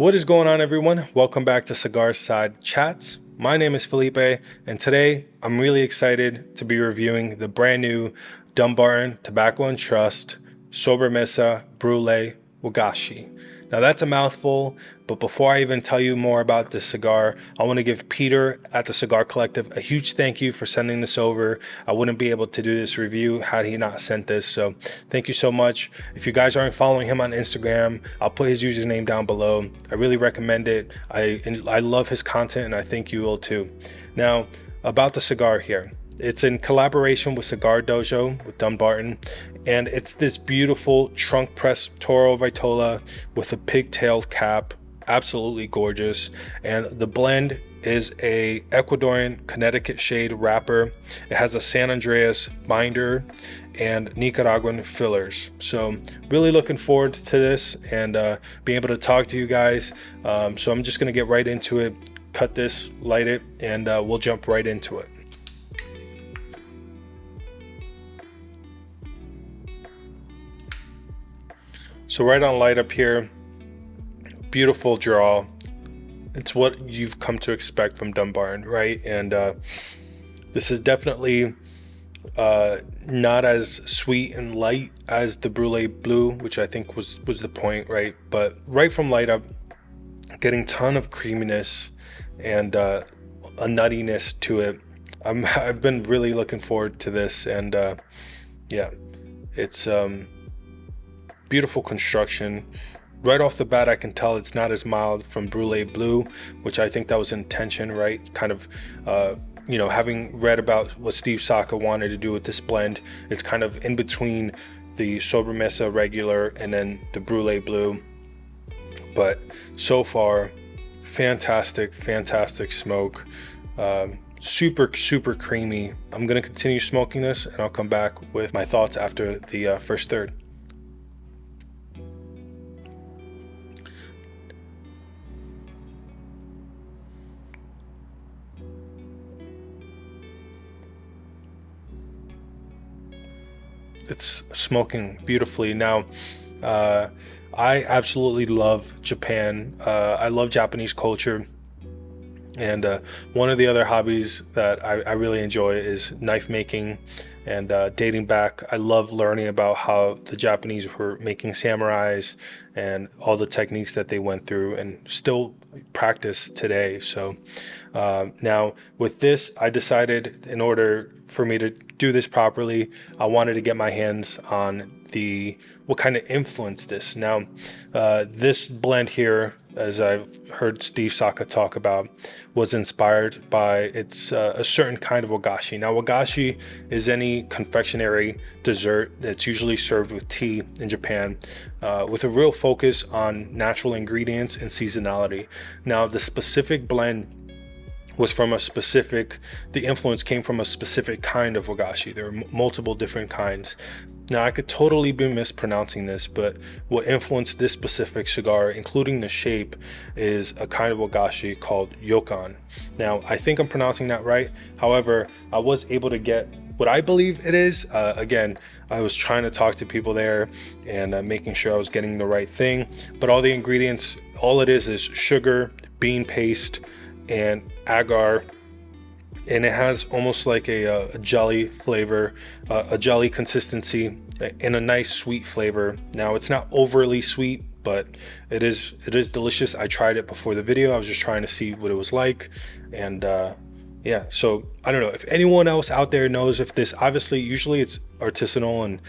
What is going on, everyone? Welcome back to Cigar Side Chats. My name is Felipe, and today I'm really excited to be reviewing the brand new Dunbarton Tobacco and Trust Sobremesa Brûlée Wagashi. Now that's a mouthful, but before I even tell you more about this cigar, I want to give Peter at the Cigar Collective a huge thank you for sending this over. I wouldn't be able to do this review had he not sent this, so thank you so much. If you guys aren't following him on Instagram, I'll put his username down below. I really recommend it. I love his content, and I think you will too. Now, about the cigar here. It's in collaboration with Cigar Dojo with Dunbarton, and it's this beautiful trunk press Toro Vitola with a pigtailed cap. Absolutely gorgeous. And the blend is a Ecuadorian Connecticut shade wrapper. It has a San Andreas binder and Nicaraguan fillers. So really looking forward to this and being able to talk to you guys. So I'm just gonna get right into it, cut this, light it, and we'll jump right into it. So right on light up here, beautiful draw. It's what you've come to expect from Dunbarton, right? And this is definitely not as sweet and light as the Brûlée Blue, which I think was the point, right? But right from light up, getting ton of creaminess and a nuttiness to it. I've been really looking forward to this, and yeah, it's beautiful construction. Right off the bat, I can tell it's not as mild from Brûlée Blue, which I think that was intention, right? Kind of, you know, having read about what Steve Saka wanted to do with this blend, it's kind of in between the Sobremesa regular and then the Brûlée Blue. But so far, fantastic smoke. Super creamy. I'm gonna continue smoking this, and I'll come back with my thoughts after the first third. It's smoking beautifully. Now, I absolutely love Japan. I love Japanese culture. And one of the other hobbies that I really enjoy is knife making and dating back. I love learning about how the Japanese were making samurais and all the techniques that they went through and still practice today. So now with this, I decided in order for me to do this properly, I wanted to get my hands on what kind of influenced this. Now, this blend here, as I've heard Steve Saka talk about, was inspired by a certain kind of wagashi. Now, wagashi is any confectionery dessert that's usually served with tea in Japan, with a real focus on natural ingredients and seasonality. Now, the specific blend was from the influence came from a specific kind of wagashi. There are multiple different kinds. Now, I could totally be mispronouncing this, but what influenced this specific cigar, including the shape, is a kind of wagashi called yokan. Now, I think I'm pronouncing that right. However, I was able to get what I believe it is. Again, I was trying to talk to people there and making sure I was getting the right thing. But all the ingredients, all it is sugar, bean paste, and agar. And it has almost like a jelly flavor, a jelly consistency, and a nice sweet flavor. Now, it's not overly sweet, but it is delicious. I tried it before the video. I was just trying to see what it was like, and yeah. So I don't know if anyone else out there knows if this. Obviously, usually it's artisanal, and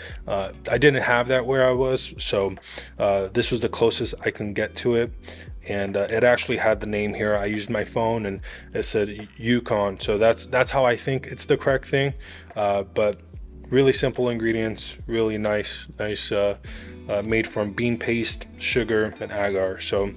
I didn't have that where I was, so this was the closest I can get to it. And it actually had the name here. I used my phone and it said Yukon, so that's how I think it's the correct thing. But really simple ingredients, really nice made from bean paste, sugar, and agar. So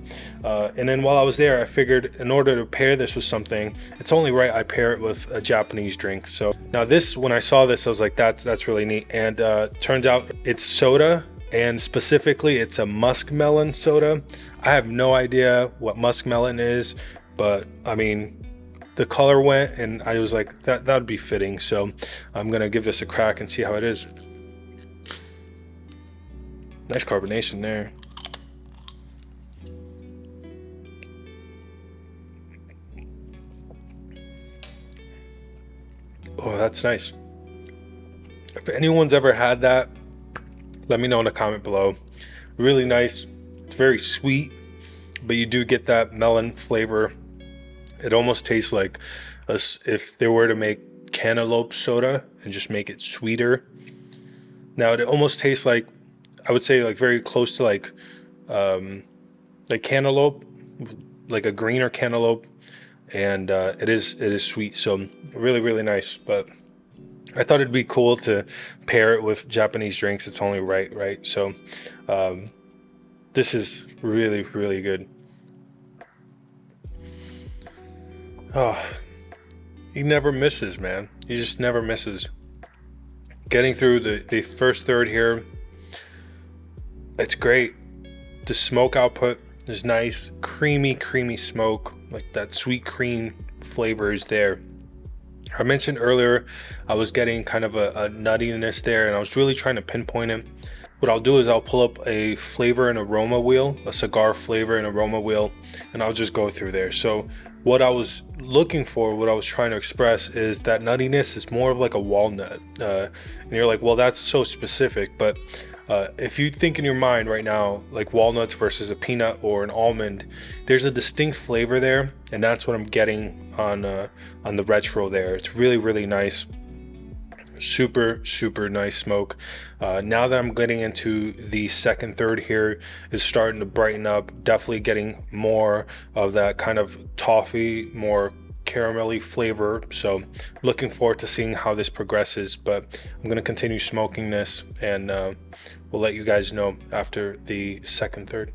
and then while I was there, I figured in order to pair this with something, it's only right I pair it with a Japanese drink. So now this, when I saw this, I was like, that's really neat. And turns out it's soda, and specifically it's a muskmelon soda. I have no idea what muskmelon is, but I mean, the color went, and I was like, that'd be fitting. So I'm gonna give this a crack and see how it is. Nice carbonation there. Oh, that's nice. If anyone's ever had that, let me know in the comment below. Really nice. It's very sweet, but you do get that melon flavor. It almost tastes like if they were to make cantaloupe soda and just make it sweeter. Now it almost tastes like, I would say, like very close to like cantaloupe, like a greener cantaloupe, and it is sweet. So really nice. But I thought it'd be cool to pair it with Japanese drinks. It's only right? So this is really good. Oh, he never misses, man. He just never misses. Getting through the first third here, it's great. The smoke output is nice, creamy smoke, like that sweet cream flavor is there. I mentioned earlier I was getting kind of a nuttiness there, and I was really trying to pinpoint it. What I'll do is I'll pull up a flavor and aroma wheel, a cigar flavor and aroma wheel, and I'll just go through there. So what I was looking for, what I was trying to express, is that nuttiness is more of like a walnut. And you're like, well, that's so specific. But if you think in your mind right now, like walnuts versus a peanut or an almond, there's a distinct flavor there. And that's what I'm getting on the retro there. It's really nice. Super nice smoke. Now that I'm getting into the second third here, is starting to brighten up. Definitely getting more of that kind of toffee, more caramelly flavor. So looking forward to seeing how this progresses, but I'm going to continue smoking this, and we'll let you guys know after the second third.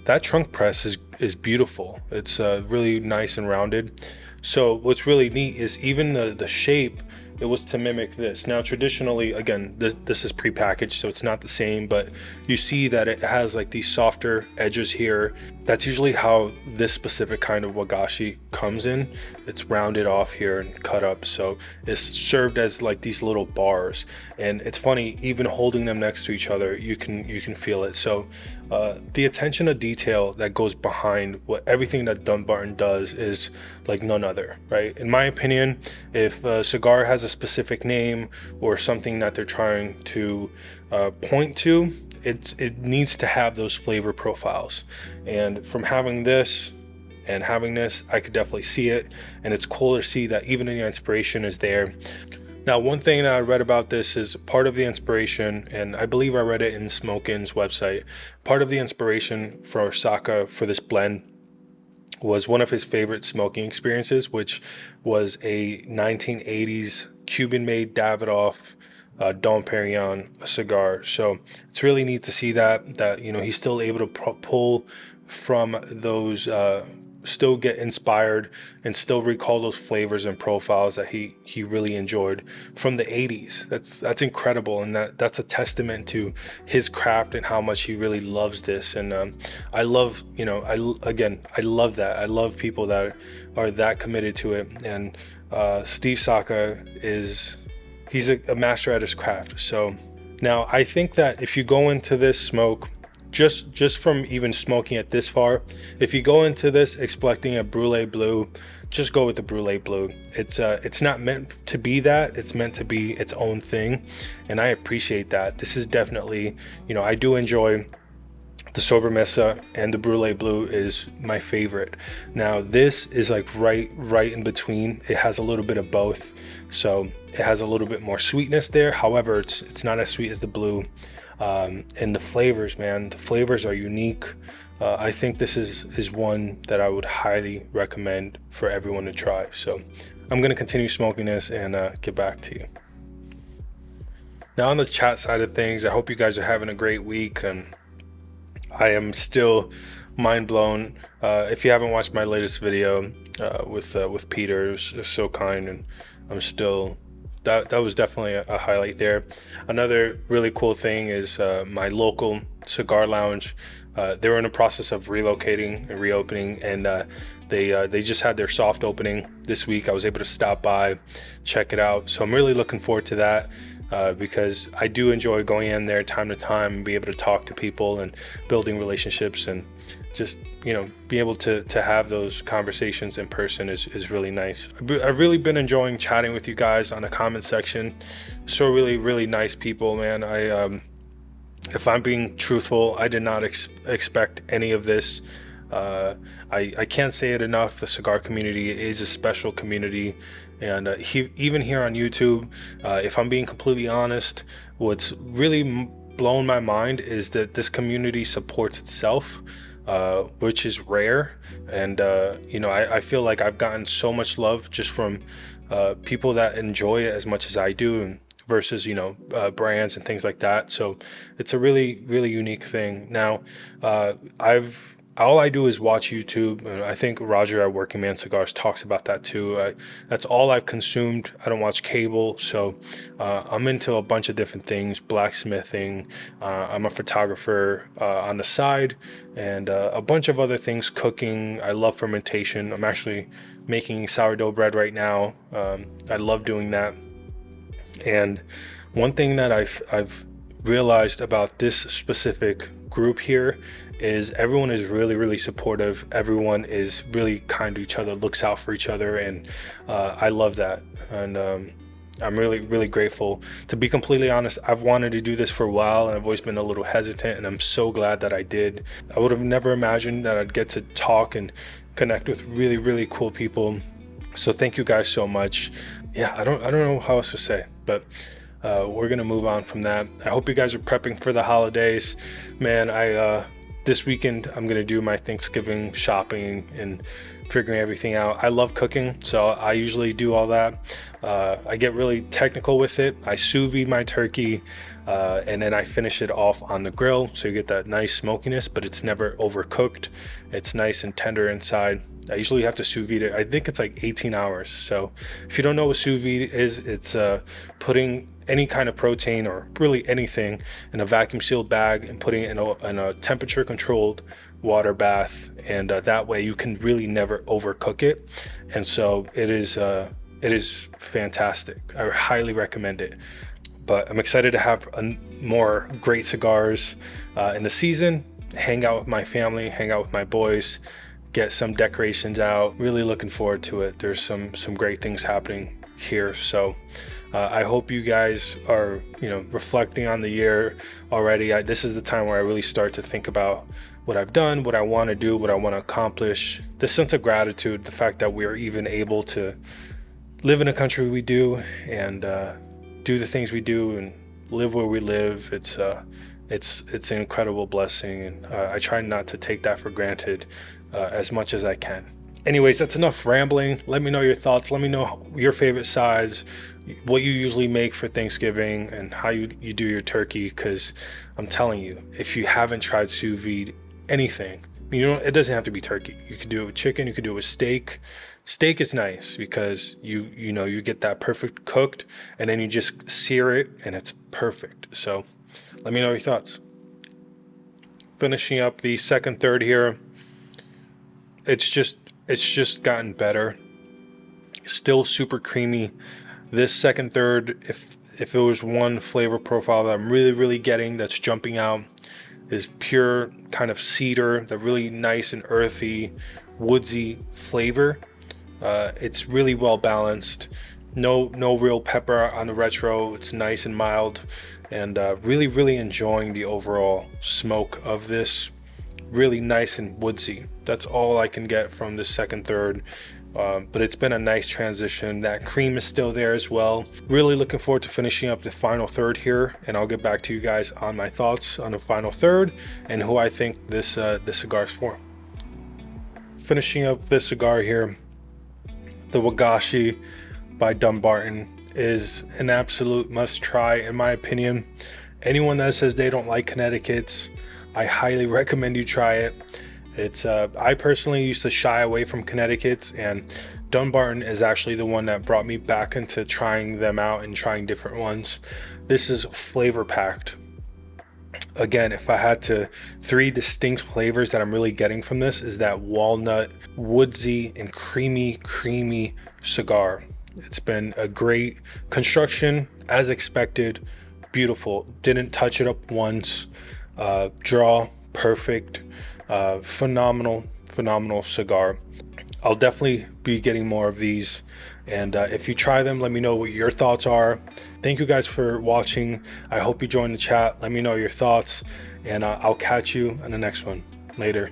That trunk press is beautiful. It's really nice and rounded. So what's really neat is even the shape, it was to mimic this. Now traditionally, again, this is prepackaged, so it's not the same, but you see that it has like these softer edges here. That's usually how this specific kind of Wagashi comes in. It's rounded off here and cut up, so it's served as like these little bars. And it's funny, even holding them next to each other, you can feel it. So the attention to detail that goes behind everything that Dunbarton does is like none other, right? In my opinion, if a cigar has a specific name or something that they're trying to point to, it needs to have those flavor profiles. And from having this and having this, I could definitely see it, and it's cool to see that even the inspiration is there. Now, one thing that I read about this is part of the inspiration, and I believe I read it in Smokin's website, part of the inspiration for Saka for this blend was one of his favorite smoking experiences, which was a 1980s Cuban-made Davidoff Dom Perignon cigar. So it's really neat to see that you know, he's still able to pull from those, still get inspired and still recall those flavors and profiles that he really enjoyed from the 80s. That's incredible, and that's a testament to his craft and how much he really loves this. And I love, you know, I love that. I love people that are that committed to it. And Steve Saka he's a master at his craft. So now I think that if you go into this smoke, just from even smoking it this far, if you go into this expecting a Brûlée Blue, just go with the Brûlée Blue. It's not meant to be that. It's meant to be its own thing, and I appreciate that. This is definitely, you know, I do enjoy the Sobremesa, and the Brûlée Blue is my favorite. Now this is like right in between. It has a little bit of both, so it has a little bit more sweetness there. However, it's not as sweet as the blue. And the flavors, man, the flavors are unique. I think this is one that I would highly recommend for everyone to try. So I'm going to continue smoking this and get back to you. Now on the chat side of things, I hope you guys are having a great week, and I am still mind blown. If you haven't watched my latest video with Peter, it was so kind, and I'm still... That was definitely a highlight there. Another really cool thing is my local cigar lounge. They were in the process of relocating and reopening, and they just had their soft opening this week. I was able to stop by, check it out. So I'm really looking forward to that. because I do enjoy going in there time to time and be able to talk to people and building relationships, and just, be able to have those conversations in person is really nice. I've really been enjoying chatting with you guys on the comment section. So really, really nice people, man. If I'm being truthful, I did not expect any of this. I can't say it enough. The cigar community is a special community, and even here on YouTube, if I'm being completely honest, what's really blown my mind is that this community supports itself, which is rare. And I feel like I've gotten so much love just from people that enjoy it as much as I do, and versus brands and things like that. So it's a really, really unique thing. Now, all I do is watch YouTube, and I think Roger at Working Man Cigars talks about that too. That's all I've consumed. I don't watch cable, so I'm into a bunch of different things: blacksmithing. I'm a photographer on the side, and a bunch of other things. Cooking. I love fermentation. I'm actually making sourdough bread right now. I love doing that. And one thing that I've realized about this specific group here is everyone is really, really supportive. Everyone is really kind to each other, looks out for each other, and I love that. And I'm really, really grateful. To be completely honest, I've wanted to do this for a while, and I've always been a little hesitant, and I'm so glad that I did. I would have never imagined that I'd get to talk and connect with really, really cool people. So thank you guys so much. Yeah, I don't know how else to say, but we're gonna move on from that. I hope you guys are prepping for the holidays. Man, this weekend I'm gonna do my Thanksgiving shopping and figuring everything out. I love cooking, so I usually do all that. I get really technical with it. I sous vide my turkey, and then I finish it off on the grill, so you get that nice smokiness, but it's never overcooked. It's nice and tender inside. I usually have to sous vide it. I think it's like 18 hours. So if you don't know what sous vide is, it's putting any kind of protein or really anything in a vacuum sealed bag and putting it in a temperature controlled water bath, and that way you can really never overcook it. And so it is fantastic. I highly recommend it. But I'm excited to have more great cigars in the season, hang out with my family, hang out with my boys, get some decorations out. Really looking forward to it. There's some great things happening here. So I hope you guys are reflecting on the year already. This is the time where I really start to think about what I've done, what I want to do, what I want to accomplish. The sense of gratitude, the fact that we're even able to live in a country we do, and do the things we do, and live where we live. It's an incredible blessing, and I try not to take that for granted as much as I can. Anyways, that's enough rambling. Let me know your thoughts. Let me know your favorite sides, what you usually make for Thanksgiving, and how you do your turkey, because I'm telling you, if you haven't tried sous vide anything, it doesn't have to be turkey. You could do it with chicken, you could do it with steak. Steak is nice because you get that perfect cooked, and then you just sear it and it's perfect. So let me know your thoughts. Finishing up the second third here. It's just gotten better. Still super creamy. This second third, if it was one flavor profile that I'm really, really getting that's jumping out, is pure kind of cedar, the really nice and earthy, woodsy flavor. It's really well balanced. No real pepper on the retro. It's nice and mild, and really, really enjoying the overall smoke of this. Really nice and woodsy. That's all I can get from the second third, but it's been a nice transition. That cream is still there as well. Really looking forward to finishing up the final third here, and I'll get back to you guys on my thoughts on the final third and who I think this cigar is for. Finishing up this cigar here, the Wagashi by Dunbarton is an absolute must try in my opinion. Anyone that says they don't like Connecticut's, I highly recommend you try it. It's I personally used to shy away from Connecticut's, and Dunbarton is actually the one that brought me back into trying them out and trying different ones. This is flavor packed. Again, if I had to, 3 distinct flavors that I'm really getting from this is that walnut, woodsy, and creamy cigar. It's been a great construction, as expected. Beautiful. Didn't touch it up once. Draw perfect. Phenomenal cigar. I'll definitely be getting more of these, and if you try them, let me know what your thoughts are. Thank you guys for watching. I hope you join the chat. Let me know your thoughts, and I'll catch you in the next one. Later.